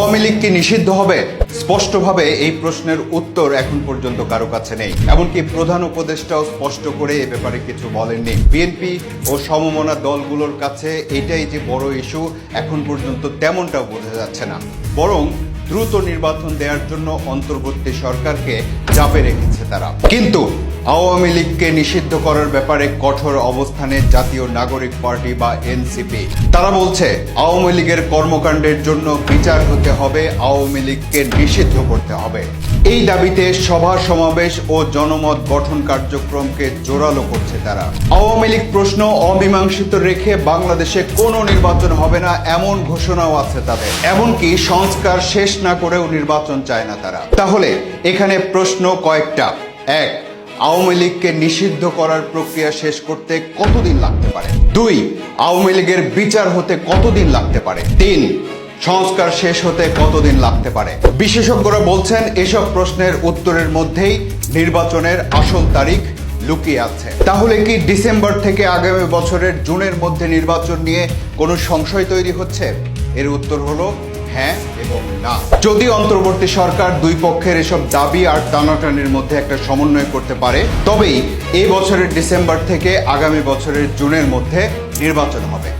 আওয়ামী লীগ কি নিষিদ্ধ হবে? স্পষ্টভাবে এই প্রশ্নের উত্তর এখন পর্যন্ত কারো কাছে নেই। এমনকি প্রধান উপদেষ্টাও স্পষ্ট করে এ ব্যাপারে কিছু বলেননি। বিএনপি ও সমমনা দলগুলোর কাছে এটাই যে বড় ইস্যু, এখন পর্যন্ত তেমনটাও বোঝা যাচ্ছে না। বরং দ্রুত নির্বাচন দেওয়ার জন্য অন্তর্বর্তী সরকারকে চাপে রেখেছে তারা। কিন্তু আওয়ামী লীগকে নিষিদ্ধ করার ব্যাপারে কঠোর অবস্থানে জাতীয় নাগরিক পার্টি বা এনসিপি। তারা বলছে আওয়ামী লীগের কর্মকাণ্ডের জন্য বিচার হতে হবে, আওয়ামী লীগকে নিষিদ্ধ করতে হবে। এই দাবিতে সভা সমাবেশ ও জনমত গঠন কার্যক্রমকে জোরালো করছে তারা। আওয়ামী লীগ প্রশ্ন অমীমাংসিত রেখে বাংলাদেশে কোনো নির্বাচন হবে না, এমন ঘোষণাও আছে তাদের। এমনকি সংস্কার শেষ না করেও নির্বাচন চায় না তারা। তাহলে এখানে প্রশ্ন কয়েকটা। এক, আওয়ামী লীগকে নিষিদ্ধ করার প্রক্রিয়া শেষ করতে কতদিন লাগতে পারে? দুই, আওয়ামী লীগের বিচার হতে কতদিন লাগতে পারে? তিন, সংস্কার শেষ হতে কতদিন লাগতে পারে? বিশেষজ্ঞরা বলছেন এসব প্রশ্নের উত্তরের মধ্যেই নির্বাচনের আসল তারিখ লুকিয়ে আছে। তাহলে কি ডিসেম্বর থেকে আগামী বছরের জুনের মধ্যে নির্বাচন নিয়ে কোনো সংশয় তৈরি হচ্ছে? এর উত্তর হলো হ্যাঁ এবং না। যদি অন্তর্বর্তী সরকার দুই পক্ষের এসব দাবি আর টানাটানির মধ্যে একটা সমন্বয় করতে পারে, তবেই এই বছরের ডিসেম্বর থেকে আগামী বছরের জুনের মধ্যে নির্বাচন হবে।